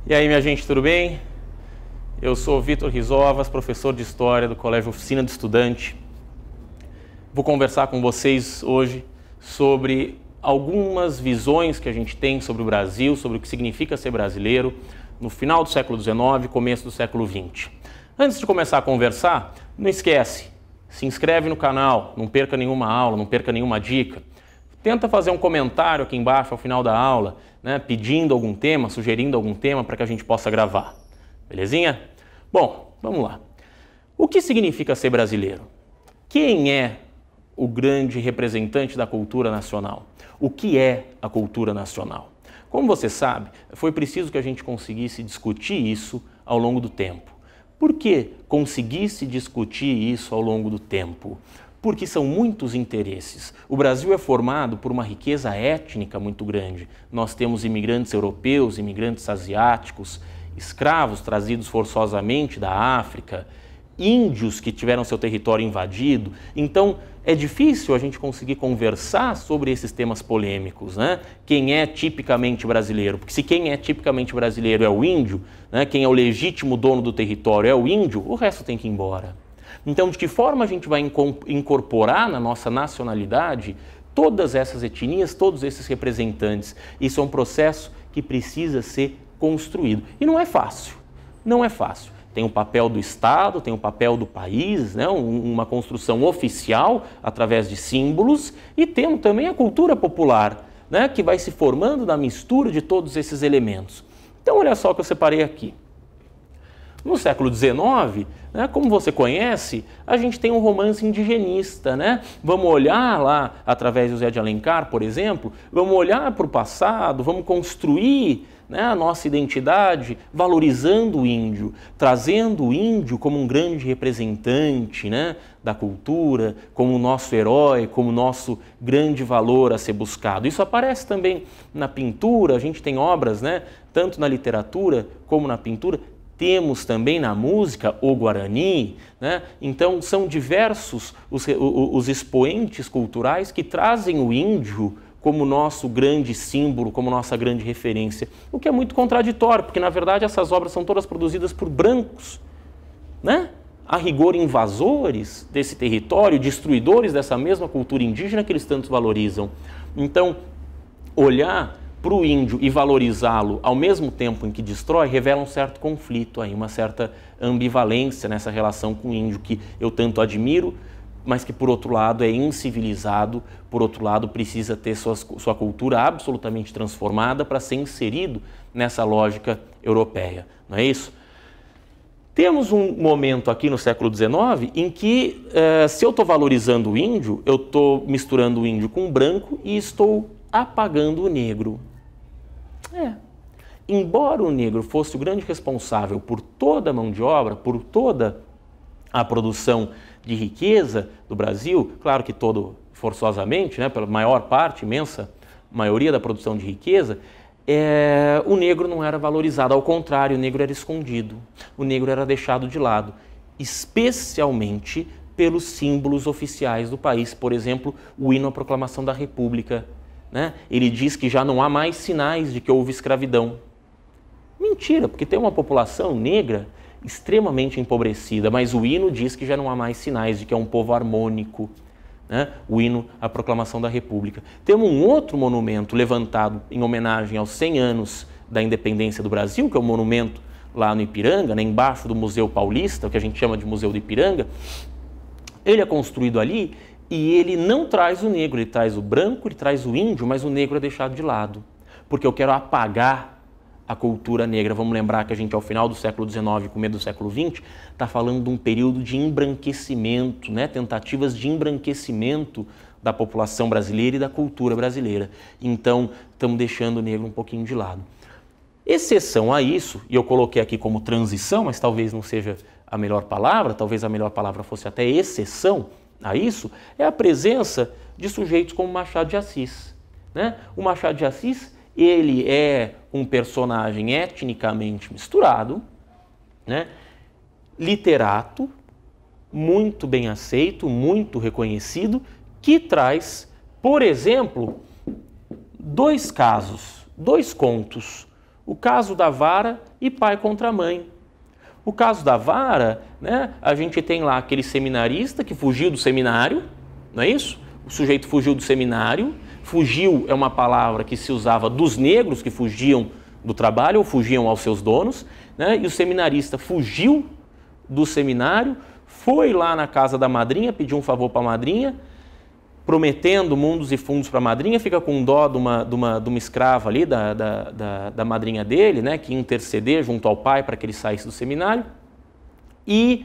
E aí, minha gente, tudo bem? Eu sou Vitor Rizovas, professor de História do Colégio Oficina do Estudante. Vou conversar com vocês hoje sobre algumas visões que a gente tem sobre o Brasil, sobre o que significa ser brasileiro no final do século XIX e começo do século XX. Antes de começar a conversar, não esquece, se inscreve no canal, não perca nenhuma aula, não perca nenhuma dica. Tenta fazer um comentário aqui embaixo ao final da aula, né, pedindo algum tema, sugerindo algum tema para que a gente possa gravar. Belezinha? Bom, vamos lá. O que significa ser brasileiro? Quem é o grande representante da cultura nacional? O que é a cultura nacional? Como você sabe, foi preciso que a gente conseguisse discutir isso ao longo do tempo. Por que conseguisse discutir isso ao longo do tempo? Porque são muitos interesses. O Brasil é formado por uma riqueza étnica muito grande. Nós temos imigrantes europeus, imigrantes asiáticos, escravos trazidos forçosamente da África, índios que tiveram seu território invadido. Então, é difícil a gente conseguir conversar sobre esses temas polêmicos, né? Quem é tipicamente brasileiro? Porque se quem é tipicamente brasileiro é o índio, né? Quem é o legítimo dono do território é o índio, o resto tem que ir embora. Então, de que forma a gente vai incorporar na nossa nacionalidade todas essas etnias, todos esses representantes? Isso é um processo que precisa ser construído. E não é fácil, não é fácil. Tem o papel do Estado, tem o papel do país, né? Uma construção oficial através de símbolos, e temos também a cultura popular, né? Que vai se formando da mistura de todos esses elementos. Então, olha só o que eu separei aqui. No século XIX, né, como você conhece, a gente tem um romance indigenista, né? Vamos olhar lá, através do Zé de Alencar, por exemplo, vamos olhar para o passado, vamos construir, né, a nossa identidade, valorizando o índio, trazendo o índio como um grande representante, né, da cultura, como nosso herói, como nosso grande valor a ser buscado. Isso aparece também na pintura, a gente tem obras, né, tanto na literatura como na pintura. Temos também na música o Guarani, né? Então são diversos os expoentes culturais que trazem o índio como nosso grande símbolo, como nossa grande referência, o que é muito contraditório, porque na verdade essas obras são todas produzidas por brancos, né? A rigor invasores desse território, destruidores dessa mesma cultura indígena que eles tanto valorizam. Então, olhar para o índio e valorizá-lo ao mesmo tempo em que destrói, revela um certo conflito, aí, uma certa ambivalência nessa relação com o índio que eu tanto admiro, mas que por outro lado é incivilizado, por outro lado precisa ter sua cultura absolutamente transformada para ser inserido nessa lógica europeia, não é isso? Temos um momento aqui no século XIX em que, se eu estou valorizando o índio, eu estou misturando o índio com o branco e estou apagando o negro. Embora o negro fosse o grande responsável por toda a mão de obra, por toda a produção de riqueza do Brasil, claro que todo forçosamente, né, pela maior parte, imensa maioria da produção de riqueza, o negro não era valorizado, ao contrário, o negro era escondido, o negro era deixado de lado, especialmente pelos símbolos oficiais do país, por exemplo, o hino à Proclamação da República. Né? Ele diz que já não há mais sinais de que houve escravidão. Mentira, porque tem uma população negra extremamente empobrecida, mas o hino diz que já não há mais sinais de que é um povo harmônico, né? O hino à Proclamação da República. Temos um outro monumento levantado em homenagem aos 100 anos da independência do Brasil, que é um monumento lá no Ipiranga, né? Embaixo do Museu Paulista, o que a gente chama de Museu do Ipiranga. Ele é construído ali e ele não traz o negro, ele traz o branco, ele traz o índio, mas o negro é deixado de lado, porque eu quero apagar a cultura negra. Vamos lembrar que a gente, ao final do século XIX e começo do século XX, está falando de um período de embranquecimento, né? Tentativas de embranquecimento da população brasileira e da cultura brasileira. Então, estamos deixando o negro um pouquinho de lado. Exceção a isso, e eu coloquei aqui como transição, mas talvez não seja a melhor palavra, talvez a melhor palavra fosse até exceção a isso, é a presença de sujeitos como Machado de Assis, né? O Machado de Assis, ele é um personagem etnicamente misturado, né? Literato, muito bem aceito, muito reconhecido, que traz, por exemplo, dois casos, dois contos, o caso da vara e pai contra mãe. O caso da vara, né, a gente tem lá aquele seminarista que fugiu do seminário, não é isso? O sujeito fugiu do seminário, fugiu é uma palavra que se usava dos negros que fugiam do trabalho ou fugiam aos seus donos, né? E o seminarista fugiu do seminário, foi lá na casa da madrinha, pediu um favor para a madrinha, prometendo mundos e fundos para a madrinha, fica com dó de uma escrava ali, da madrinha dele, né, que ia interceder junto ao pai para que ele saísse do seminário. E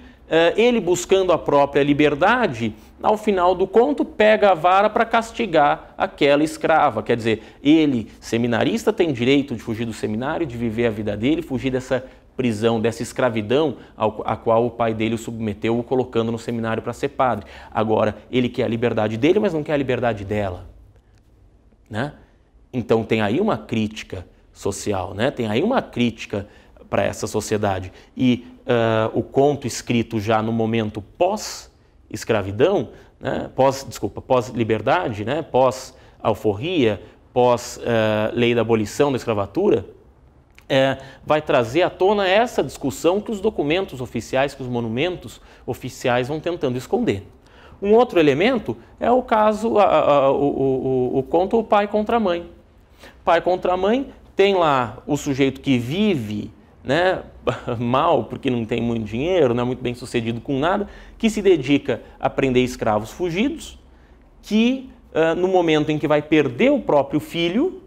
ele, buscando a própria liberdade, ao final do conto, pega a vara para castigar aquela escrava. Quer dizer, ele, seminarista, tem direito de fugir do seminário, de viver a vida dele, fugir dessa prisão, dessa escravidão a qual o pai dele o submeteu, o colocando no seminário para ser padre. Agora, ele quer a liberdade dele, mas não quer a liberdade dela, né? Então tem aí uma crítica social, né? Tem aí uma crítica para essa sociedade. E o conto escrito já no momento pós-escravidão, né? Pós-liberdade, né? Pós-alforria, pós-lei da abolição da escravatura, vai trazer à tona essa discussão que os documentos oficiais, que os monumentos oficiais vão tentando esconder. Um outro elemento é o caso, o conto O Pai contra a Mãe. Pai contra a Mãe tem lá o sujeito que vive, né, mal, porque não tem muito dinheiro, não é muito bem sucedido com nada, que se dedica a prender escravos fugidos, que no momento em que vai perder o próprio filho,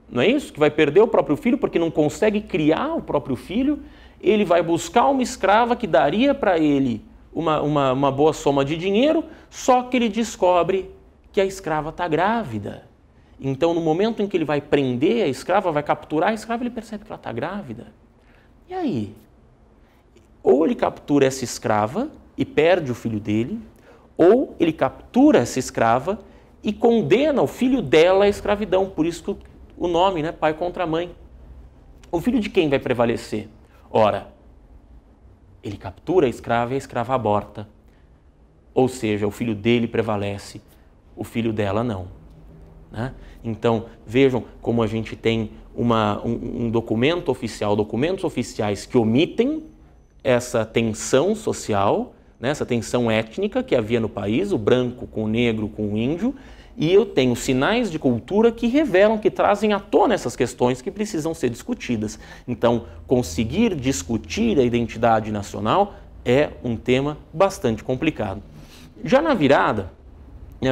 não é isso? Que vai perder o próprio filho porque não consegue criar o próprio filho, ele vai buscar uma escrava que daria para ele uma boa soma de dinheiro, só que ele descobre que a escrava está grávida. Então, no momento em que ele vai prender a escrava, vai capturar a escrava, ele percebe que ela está grávida. E aí? Ou ele captura essa escrava e perde o filho dele, ou ele captura essa escrava e condena o filho dela à escravidão. Por isso que o nome, né? Pai contra a mãe. O filho de quem vai prevalecer? Ora, ele captura a escrava e a escrava aborta. Ou seja, o filho dele prevalece, o filho dela não, né? Então, vejam como a gente tem um documento oficial, documentos oficiais que omitem essa tensão social, né? Essa tensão étnica que havia no país, o branco com o negro com o índio, e eu tenho sinais de cultura que revelam, que trazem à tona essas questões que precisam ser discutidas. Então, conseguir discutir a identidade nacional é um tema bastante complicado. Já na virada,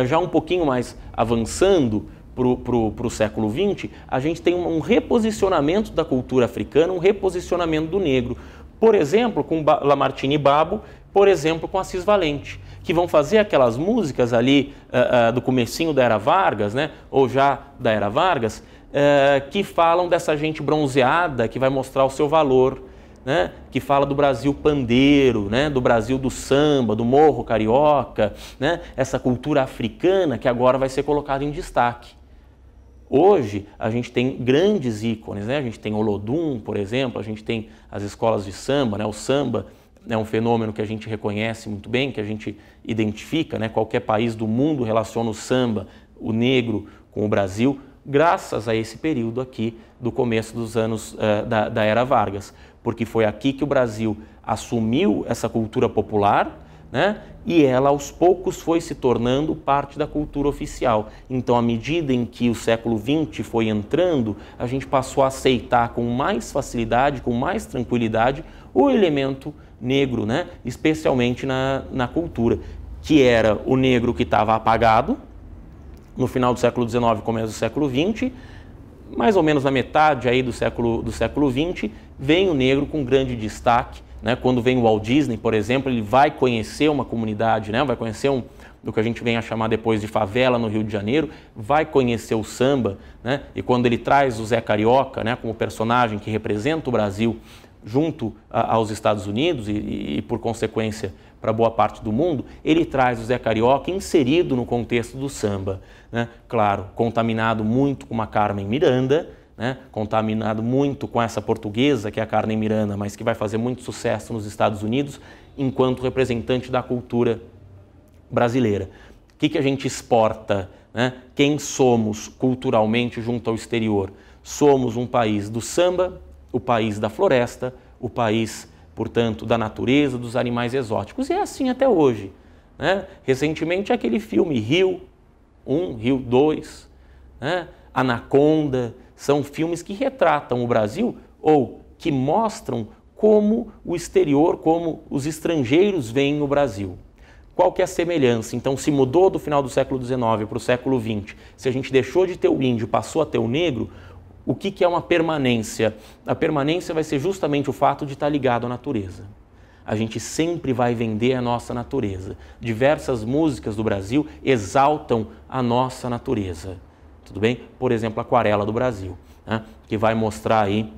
já um pouquinho mais avançando para o século XX, a gente tem um reposicionamento da cultura africana, um reposicionamento do negro. Por exemplo, com Lamartine e Babo, por exemplo, com Assis Valente, que vão fazer aquelas músicas ali do comecinho da Era Vargas, né, ou já da Era Vargas, que falam dessa gente bronzeada, que vai mostrar o seu valor, né, que fala do Brasil pandeiro, né, do Brasil do samba, do morro carioca, né, essa cultura africana que agora vai ser colocada em destaque. Hoje a gente tem grandes ícones, né? A gente tem Olodum, por exemplo, a gente tem as escolas de samba, né? O samba é um fenômeno que a gente reconhece muito bem, que a gente identifica, né? Qualquer país do mundo relaciona o samba, o negro, com o Brasil, graças a esse período aqui do começo dos anos da Era Vargas, porque foi aqui que o Brasil assumiu essa cultura popular, né? E ela aos poucos foi se tornando parte da cultura oficial. Então, à medida em que o século XX foi entrando, a gente passou a aceitar com mais facilidade, com mais tranquilidade, o elemento negro, né? Especialmente na cultura, que era o negro que estava apagado no final do século XIX, começo do século XX, mais ou menos na metade aí do século XX, vem o negro com grande destaque, né? Quando vem o Walt Disney, por exemplo, ele vai conhecer uma comunidade, né? Vai conhecer do que a gente vem a chamar depois de favela no Rio de Janeiro, vai conhecer o samba, né? E quando ele traz o Zé Carioca, né, como personagem que representa o Brasil junto aos Estados Unidos e por consequência, para boa parte do mundo, ele traz o Zé Carioca inserido no contexto do samba, né? Claro, contaminado muito com uma Carmen Miranda, né? Contaminado muito com essa portuguesa, que é a Carmen Miranda, mas que vai fazer muito sucesso nos Estados Unidos, enquanto representante da cultura brasileira. O que a gente exporta, né? Quem somos culturalmente junto ao exterior? Somos um país do samba, o país da floresta, o país, portanto, da natureza, dos animais exóticos. E é assim até hoje, né? Recentemente, aquele filme Rio 1, Rio 2, né? Anaconda, são filmes que retratam o Brasil ou que mostram como o exterior, como os estrangeiros veem o Brasil. Qual que é a semelhança? Então, se mudou do final do século XIX para o século XX, se a gente deixou de ter o índio e passou a ter o negro, o que é uma permanência? A permanência vai ser justamente o fato de estar ligado à natureza. A gente sempre vai vender a nossa natureza. Diversas músicas do Brasil exaltam a nossa natureza. Tudo bem? Por exemplo, a Aquarela do Brasil, né? Que vai mostrar aí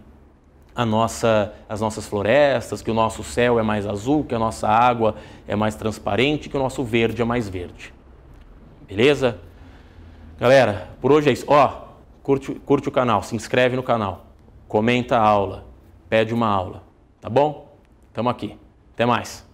as nossas florestas, que o nosso céu é mais azul, que a nossa água é mais transparente, que o nosso verde é mais verde. Beleza? Galera, por hoje é isso. Ó, curte o canal, se inscreve no canal, comenta a aula, pede uma aula, tá bom? Tamo aqui. Até mais.